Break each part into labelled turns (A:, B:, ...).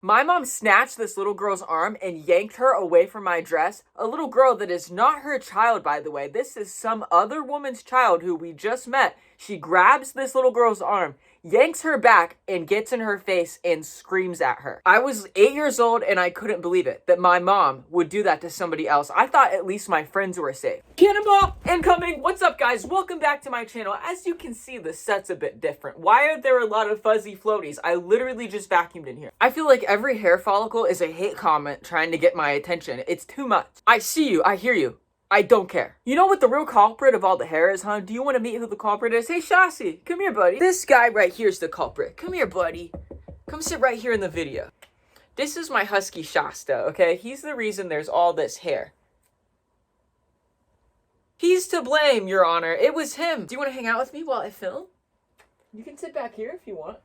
A: My mom snatched this little girl's arm and yanked her away from my dress. A little girl that is not her child, by the way. This is some other woman's child who we just met. She grabs this little girl's arm, yanks her back, and gets in her face and screams at her. I was 8 years old and I couldn't believe it, that my mom would do that to somebody else. I thought at least my friends were safe. Cannonball incoming! What's up, guys? Welcome back to my channel. As you can see, the set's a bit different. Why are there a lot of fuzzy floaties? I literally just vacuumed in here. I feel like every hair follicle is a hate comment trying to get my attention. It's too much. I see you. I hear you. I don't care. You know what the real culprit of all the hair is, huh? Do you want to meet who the culprit is? Hey, Shasi, come here, buddy. This guy right here is the culprit. Come here, buddy. Come sit right here in the video. This is my husky Shasta, okay? He's the reason there's all this hair. He's to blame, Your Honor. It was him. Do you want to hang out with me while I film? You can sit back here if you want.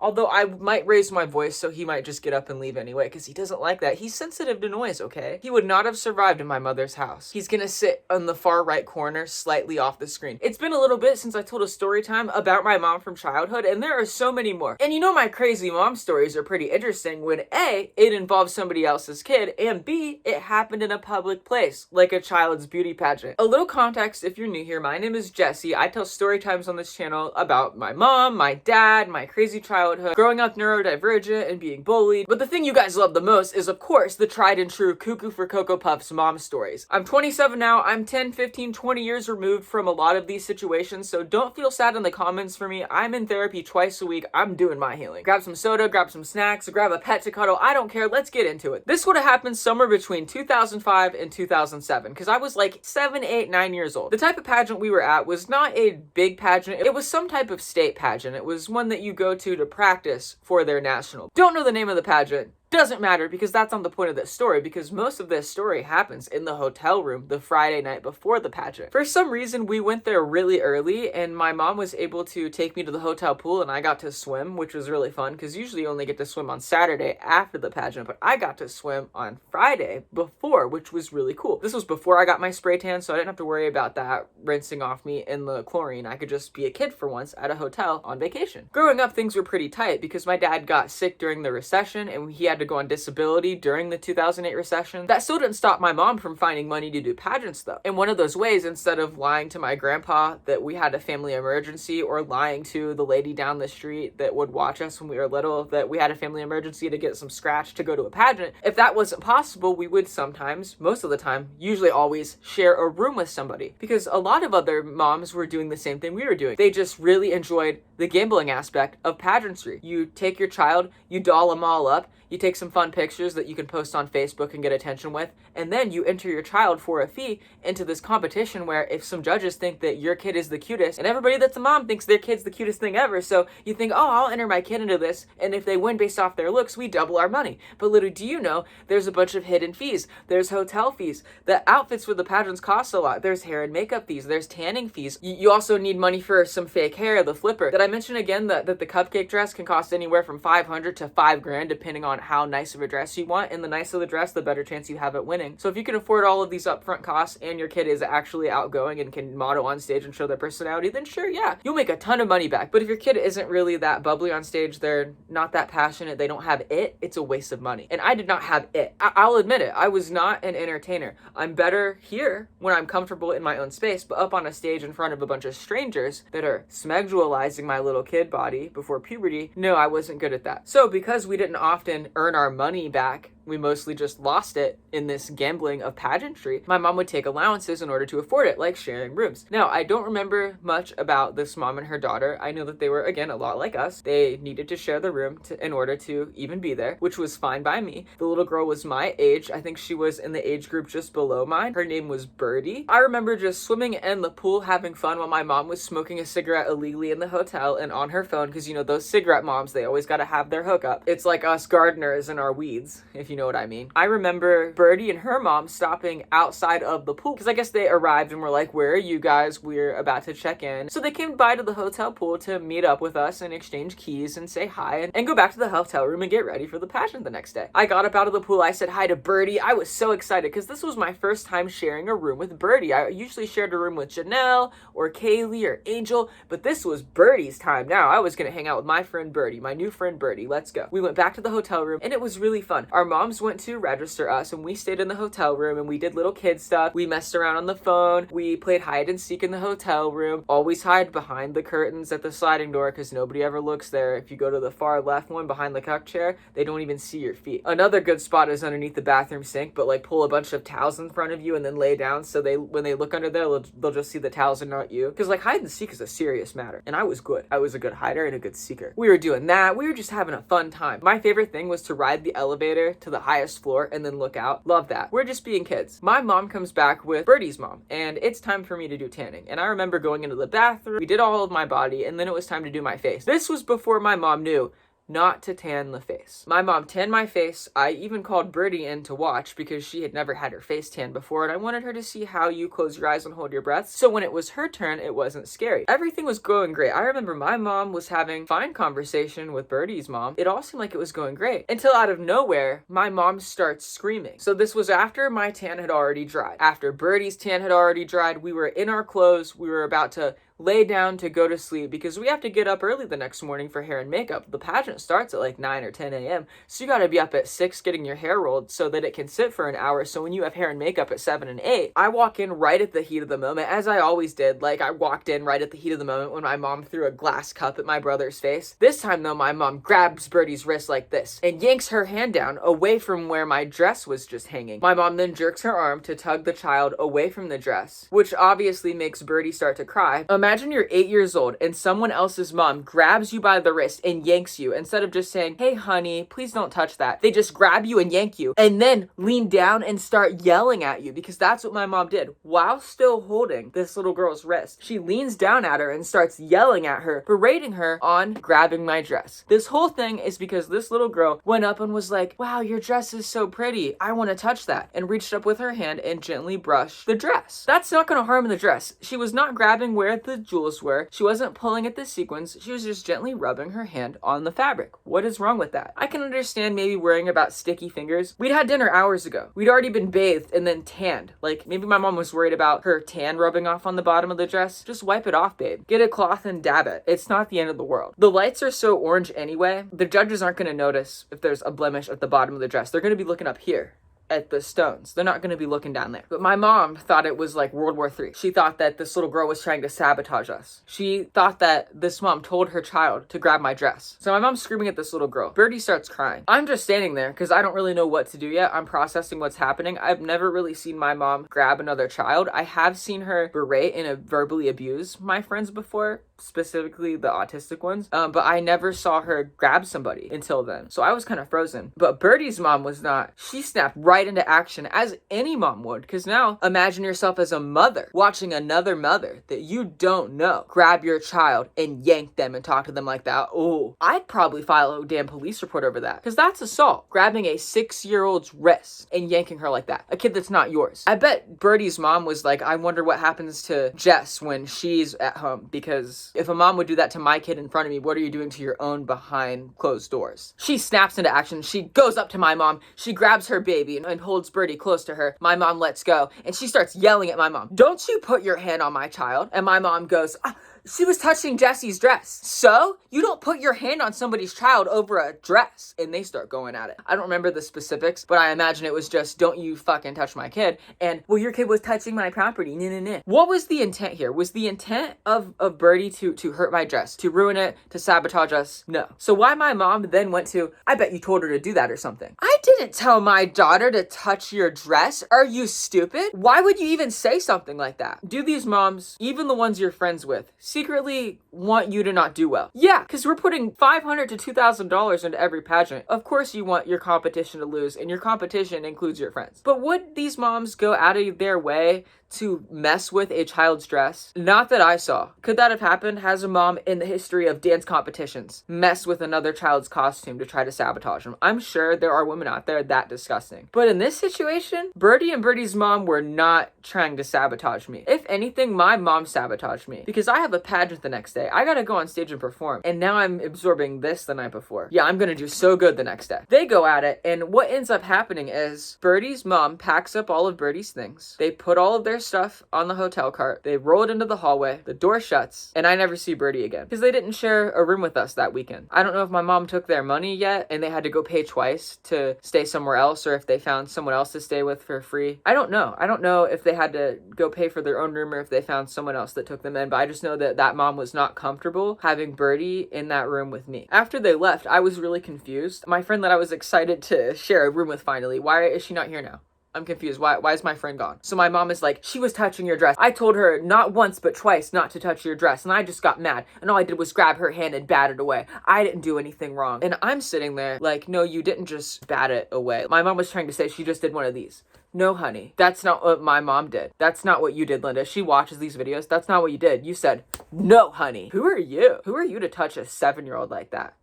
A: Although I might raise my voice, so he might just get up and leave anyway, because he doesn't like that. He's sensitive to noise, okay? He would not have survived in my mother's house. He's gonna sit on the far right corner, slightly off the screen. It's been a little bit since I told a story time about my mom from childhood, and there are so many more. And you know my crazy mom stories are pretty interesting when A, it involves somebody else's kid, and B, it happened in a public place, like a child's beauty pageant. A little context if you're new here, my name is Jesse. I tell story times on this channel about my mom, my dad, my crazy childhood, growing up neurodivergent and being bullied. But the thing you guys love the most is, of course, the tried and true Cuckoo for Cocoa Puffs mom stories. I'm 27 now. I'm 10, 15, 20 years removed from a lot of these situations, so don't feel sad in the comments for me. I'm in therapy twice a week. I'm doing my healing. Grab some soda, grab some snacks, grab a pet to cuddle. I don't care. Let's get into it. This would have happened somewhere between 2005 and 2007, because I was like 7, 8, 9 years old. The type of pageant we were at was not a big pageant. It was some type of state pageant. It was one that you go to practice for their national. Don't know the name of the pageant. Doesn't matter, because that's not the point of this story, because most of this story happens in the hotel room the Friday night before the pageant. For some reason, we went there really early, and my mom was able to take me to the hotel pool, and I got to swim, which was really fun, because usually you only get to swim on Saturday after the pageant, but I got to swim on Friday before, which was really cool. This was before I got my spray tan, so I didn't have to worry about that rinsing off me in the chlorine. I could just be a kid for once at a hotel on vacation. Growing up, things were pretty tight, because my dad got sick during the recession, and he had to go on disability during the 2008 recession. That still didn't stop my mom from finding money to do pageants, though. In one of those ways, instead of lying to my grandpa that we had a family emergency, or lying to the lady down the street that would watch us when we were little that we had a family emergency to get some scratch to go to a pageant, if that wasn't possible, we would sometimes, most of the time, usually always, share a room with somebody. Because a lot of other moms were doing the same thing we were doing. They just really enjoyed the gambling aspect of pageantry. You take your child, you doll them all up, you take some fun pictures that you can post on Facebook and get attention with, and then you enter your child for a fee into this competition where if some judges think that your kid is the cutest, and everybody that's a mom thinks their kid's the cutest thing ever, so you think, oh, I'll enter my kid into this, and if they win based off their looks, we double our money. But little do you know, there's a bunch of hidden fees. There's hotel fees. The outfits for the pageants cost a lot. There's hair and makeup fees. There's tanning fees. You also need money for some fake hair, the flipper. Did I mention again that the cupcake dress can cost anywhere from $500 to $5,000 depending on how nice of a dress you want, and the nicer the dress, the better chance you have at winning. So if you can afford all of these upfront costs and your kid is actually outgoing and can model on stage and show their personality, then sure, yeah, you'll make a ton of money back. But if your kid isn't really that bubbly on stage, they're not that passionate, they don't have it, it's a waste of money. And I did not have it. I'll admit it, I was not an entertainer. I'm better here when I'm comfortable in my own space, but up on a stage in front of a bunch of strangers that are smegdualizing my little kid body before puberty, no, I wasn't good at that. So because we didn't often earn our money back, we mostly just lost it in this gambling of pageantry. My mom would take allowances in order to afford it, like sharing rooms. Now, I don't remember much about this mom and her daughter. I know that they were, again, a lot like us. They needed to share the room in order to even be there, which was fine by me. The little girl was my age. I think she was in the age group just below mine. Her name was Birdie. I remember just swimming in the pool, having fun while my mom was smoking a cigarette illegally in the hotel and on her phone, because, you know, those cigarette moms, they always got to have their hookup. It's like us gardeners and our weeds, if you know know what I mean. I remember Birdie and her mom stopping outside of the pool because I guess they arrived and were like, where are you guys? We're about to check in. So they came by to the hotel pool to meet up with us and exchange keys and say hi and go back to the hotel room and get ready for the pageant the next day. I got up out of the pool. I said hi to Birdie. I was so excited because this was my first time sharing a room with Birdie. I usually shared a room with Janelle or Kaylee or Angel, but this was Birdie's time now. I was going to hang out with my friend Birdie, my new friend Birdie. Let's go. We went back to the hotel room and it was really fun. Our moms went to register us and we stayed in the hotel room and we did little kid stuff. We messed around on the phone. We played hide and seek in the hotel room. Always hide behind the curtains at the sliding door because nobody ever looks there. If you go to the far left one behind the cuck chair, they don't even see your feet. Another good spot is underneath the bathroom sink, but like pull a bunch of towels in front of you and then lay down so when they look under there, they'll just see the towels and not you. Because like hide and seek is a serious matter. And I was good. I was a good hider and a good seeker. We were doing that. We were just having a fun time. My favorite thing was to ride the elevator to the highest floor and then look out. Love that. We're just being kids. My mom comes back with Birdie's mom and it's time for me to do tanning. And I remember going into the bathroom. We did all of my body and then it was time to do my face. This was before my mom knew not to tan the face. My mom tanned my face. I even called Birdie in to watch because she had never had her face tanned before and I wanted her to see how you close your eyes and hold your breath. So when it was her turn, it wasn't scary. Everything was going great. I remember my mom was having fine conversation with Birdie's mom. It all seemed like it was going great until out of nowhere, my mom starts screaming. So this was after my tan had already dried. After Birdie's tan had already dried, we were in our clothes. We were about to lay down to go to sleep because we have to get up early the next morning for hair and makeup. The pageant starts at like 9 or 10 a.m. So you got to be up at 6 getting your hair rolled so that it can sit for an hour. So when you have hair and makeup at 7 and 8, I walk in right at the heat of the moment, as I always did. Like I walked in right at the heat of the moment when my mom threw a glass cup at my brother's face. This time though, my mom grabs Birdie's wrist like this and yanks her hand down away from where my dress was just hanging. My mom then jerks her arm to tug the child away from the dress, which obviously makes Birdie start to cry. Imagine you're 8 years old and someone else's mom grabs you by the wrist and yanks you. Instead of just saying, hey honey, please don't touch that, they just grab you and yank you and then lean down and start yelling at you, because that's what my mom did while still holding this little girl's wrist. She leans down at her and starts yelling at her, berating her on grabbing my dress. This whole thing is because this little girl went up and was like, wow, your dress is so pretty, I want to touch that, and reached up with her hand and gently brushed the dress. That's not going to harm the dress. She was not grabbing where the jewels were. She wasn't pulling at the sequins. She was just gently rubbing her hand on the fabric. What is wrong with that? I can understand maybe worrying about sticky fingers. We'd had dinner hours ago. We'd already been bathed and then tanned. Like maybe my mom was worried about her tan rubbing off on the bottom of the dress. Just wipe it off, babe. Get a cloth and dab it. It's not the end of the world. The lights are so orange anyway. The judges aren't going to notice if there's a blemish at the bottom of the dress. They're going to be looking up here at the stones. They're not going to be looking down there. But my mom thought it was like World War III. She thought that this little girl was trying to sabotage us. She thought that this mom told her child to grab my dress. So my mom's screaming at this little girl. Birdie starts crying. I'm just standing there because I don't really know what to do yet. I'm processing what's happening. I've never really seen my mom grab another child. I have seen her berate and verbally abuse my friends before, specifically the autistic ones, but I never saw her grab somebody until then. So I was kind of frozen. But Birdie's mom was not. She snapped right into action, as any mom would, because now imagine yourself as a mother watching another mother that you don't know grab your child and yank them and talk to them like that. Oh, I'd probably file a damn police report over that, because that's assault. Grabbing a 6-year-old's wrist and yanking her like that, a kid that's not yours. I bet Birdie's mom was like, I wonder what happens to Jess when she's at home, because if a mom would do that to my kid in front of me, what are you doing to your own behind closed doors? She snaps into action. She goes up to my mom. She grabs her baby and holds Birdie close to her. My mom lets go and she starts yelling at my mom, don't you put your hand on my child. And my mom goes, she was touching Jesse's dress. So you don't put your hand on somebody's child over a dress. And they start going at it. I don't remember the specifics, but I imagine it was just, don't you fucking touch my kid. And, well, your kid was touching my property. Nah. What was the intent here? Was the intent of Birdie to hurt my dress, to ruin it, to sabotage us? No. So why my mom then went to, I bet you told her to do that or something. I didn't tell my daughter to touch your dress. Are you stupid? Why would you even say something like that? Do these moms, even the ones you're friends with, secretly want you to not do well? Yeah, because we're putting $500 to $2,000 into every pageant. Of course you want your competition to lose, and your competition includes your friends. But would these moms go out of their way to mess with a child's dress? Not that I saw. Could that have happened? Has a mom in the history of dance competitions messed with another child's costume to try to sabotage them? I'm sure there are women out there that disgusting. But in this situation, Birdie and Birdie's mom were not trying to sabotage me. If anything, my mom sabotaged me because I have a pageant the next day. I gotta go on stage and perform. And now I'm absorbing this the night before. Yeah, I'm gonna do so good the next day. They go at it, and what ends up happening is Birdie's mom packs up all of Birdie's things. They put all of their stuff on the hotel cart. They roll it into the hallway. The door shuts, and I never see Birdie again because they didn't share a room with us that weekend. I don't know if my mom took their money yet and they had to go pay twice to stay somewhere else, or if they found someone else to stay with for free. I don't know. I don't know if they had to go pay for their own room or if they found someone else that took them in, but I just know that that mom was not comfortable having Birdie in that room with me. After they left, I was really confused. My friend that I was excited to share a room with finally, why is she not here now? I'm confused. Why is my friend gone? So my mom is like, she was touching your dress. I told her not once but twice not to touch your dress, and I just got mad, and all I did was grab her hand and bat it away. I didn't do anything wrong. And I'm sitting there like, no, you didn't just bat it away. My mom was trying to say she just did one of these. No, honey, that's not what my mom did. That's not what you did, Linda. She watches these videos. That's not what you did. You said, no, honey. Who are you? Who are you to touch a 7-year-old like that?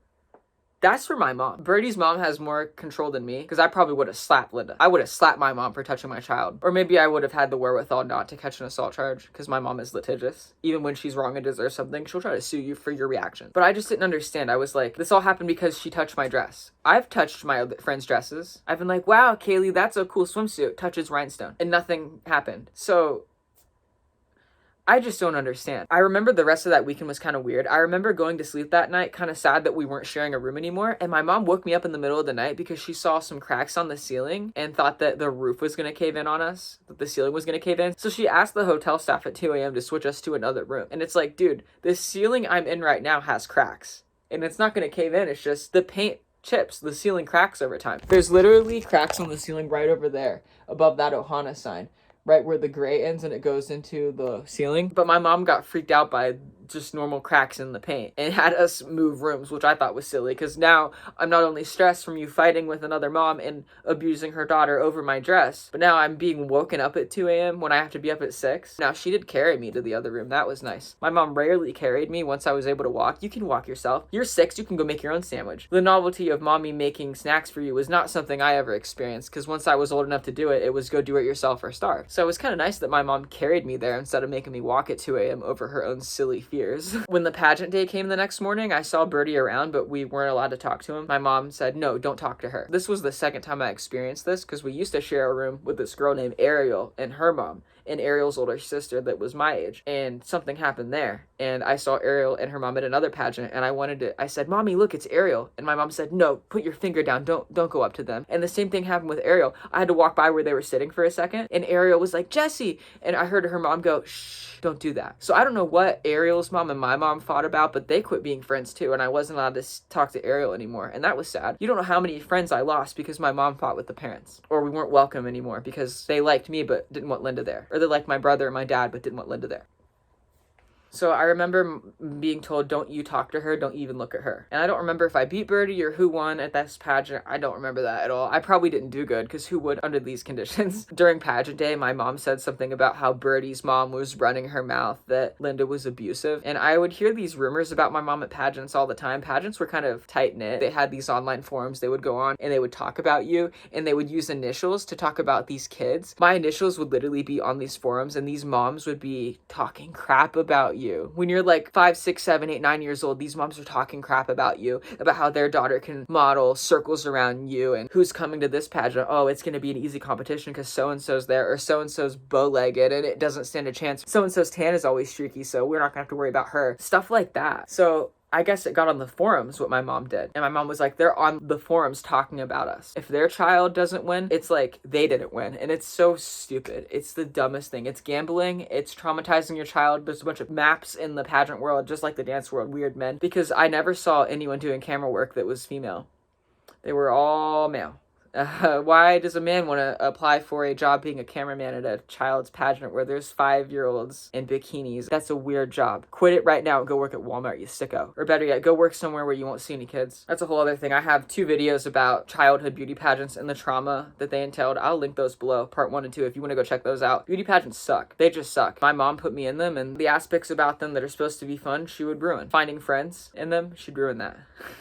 A: That's for my mom. Birdie's mom has more control than me because I probably would have slapped Linda. I would have slapped my mom for touching my child. Or maybe I would have had the wherewithal not to catch an assault charge because my mom is litigious. Even when she's wrong and deserves something, she'll try to sue you for your reaction. But I just didn't understand. I was like, this all happened because she touched my dress. I've touched my friends' dresses. I've been like, wow, Kaylee, that's a cool swimsuit. Touches rhinestone. And nothing happened. So I just don't understand. I remember the rest of that weekend was kind of weird. I remember going to sleep that night kind of sad that we weren't sharing a room anymore. And my mom woke me up in the middle of the night because she saw some cracks on the ceiling and thought that the roof was going to cave in on us, that the ceiling was going to cave in. So she asked the hotel staff at 2 a.m. to switch us to another room. And it's like, dude, the ceiling I'm in right now has cracks. And it's not going to cave in. It's just the paint chips, the ceiling cracks over time. There's literally cracks on the ceiling right over there above that Ohana sign. Right where the gray ends and it goes into the ceiling. But my mom got freaked out by just normal cracks in the paint and had us move rooms, which I thought was silly because now I'm not only stressed from you fighting with another mom and abusing her daughter over my dress, but now I'm being woken up at 2 a.m. when I have to be up at 6. Now she did carry me to the other room. That was nice. My mom rarely carried me once I was able to walk. You can walk yourself. You're 6, you can go make your own sandwich. The novelty of mommy making snacks for you was not something I ever experienced because once I was old enough to do it, it was go do it yourself or starve. So it was kind of nice that my mom carried me there instead of making me walk at 2 a.m. over her own silly fears. When the pageant day came the next morning, I saw Birdie around, but we weren't allowed to talk to him. My mom said, no, don't talk to her. This was the second time I experienced this because we used to share a room with this girl named Ariel and her mom and Ariel's older sister that was my age. And something happened there. And I saw Ariel and her mom at another pageant and I said, Mommy, look, it's Ariel. And my mom said, no, put your finger down. Don't go up to them. And the same thing happened with Ariel. I had to walk by where they were sitting for a second and Ariel was like, Jesse. And I heard her mom go, shh, don't do that. So I don't know what Ariel's mom and my mom fought about, but they quit being friends too. And I wasn't allowed to talk to Ariel anymore. And that was sad. You don't know how many friends I lost because my mom fought with the parents. Or we weren't welcome anymore because they liked me but didn't want Linda there. Or they liked my brother and my dad but didn't want Linda there. So I remember being told, don't you talk to her, don't even look at her. And I don't remember if I beat Birdie or who won at this pageant. I don't remember that at all. I probably didn't do good because who would under these conditions? During pageant day, my mom said something about how Birdie's mom was running her mouth, that Linda was abusive. And I would hear these rumors about my mom at pageants all the time. Pageants were kind of tight-knit. They had these online forums they would go on and they would talk about you and they would use initials to talk about these kids. My initials would literally be on these forums and these moms would be talking crap about you. When you're like 5, 6, 7, 8, 9 years old, these moms are talking crap about you, about how their daughter can model circles around you and who's coming to this pageant. Oh, it's going to be an easy competition because so-and-so's there, or so-and-so's bow-legged and it doesn't stand a chance. So-and-so's tan is always streaky, so we're not going to have to worry about her. Stuff like that. So I guess it got on the forums what my mom did. And my mom was like, they're on the forums talking about us. If their child doesn't win, it's like they didn't win. And it's so stupid. It's the dumbest thing. It's gambling. It's traumatizing your child. There's a bunch of maps in the pageant world, just like the dance world, weird men. Because I never saw anyone doing camera work that was female. They were all male. Why does a man want to apply for a job being a cameraman at a child's pageant where there's 5-year-olds in bikinis? That's a weird job. Quit it right now and go work at Walmart, you sicko. Or better yet, go work somewhere where you won't see any kids. That's a whole other thing. I have 2 videos about childhood beauty pageants and the trauma that they entailed. I'll link those below, part 1 and 2, if you want to go check those out. Beauty pageants suck. They just suck. My mom put me in them, and the aspects about them that are supposed to be fun, she would ruin. Finding friends in them, she'd ruin that.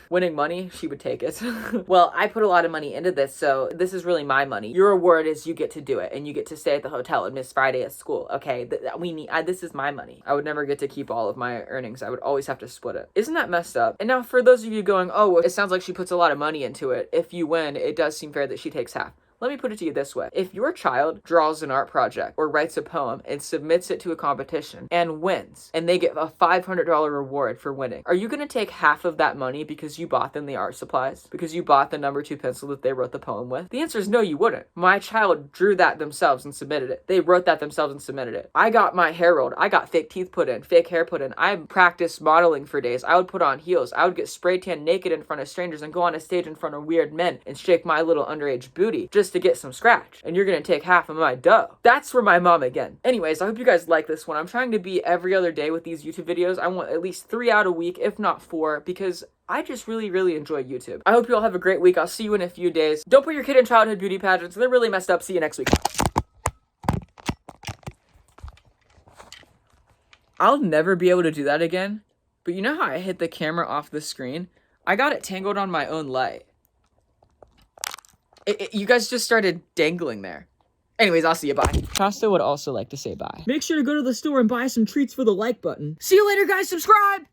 A: winning money, she would take it. Well, I put a lot of money into this, so this is really my money. Your reward is you get to do it, and you get to stay at the hotel and miss Friday at school, okay? This is my money. I would never get to keep all of my earnings. I would always have to split it. Isn't that messed up? And now for those of you going, oh, it sounds like she puts a lot of money into it. If you win, it does seem fair that she takes half. Let me put it to you this way. If your child draws an art project or writes a poem and submits it to a competition and wins, and they get a $500 reward for winning, are you going to take half of that money because you bought them the art supplies? Because you bought the number 2 pencil that they wrote the poem with? The answer is no, you wouldn't. My child drew that themselves and submitted it. They wrote that themselves and submitted it. I got my hair rolled. I got fake teeth put in, fake hair put in. I practiced modeling for days. I would put on heels. I would get spray tan naked in front of strangers and go on a stage in front of weird men and shake my little underage booty just to get some scratch. And you're gonna take half of my dough. That's for my mom again. Anyways, I hope you guys like this one. I'm trying to be every other day with these YouTube videos. I want at least 3 out a week, if not 4, because I just really enjoy YouTube. I hope you all have a great week. I'll see you in a few days. Don't put your kid in childhood beauty pageants. They're really messed up. See you next week. I'll never be able to do that again. But you know how I hit the camera off the screen? I got it tangled on my own light. You guys just started dangling there. Anyways, I'll see you. Bye. Costa would also like to say bye. Make sure to go to the store and buy some treats for the like button. See you later, guys. Subscribe!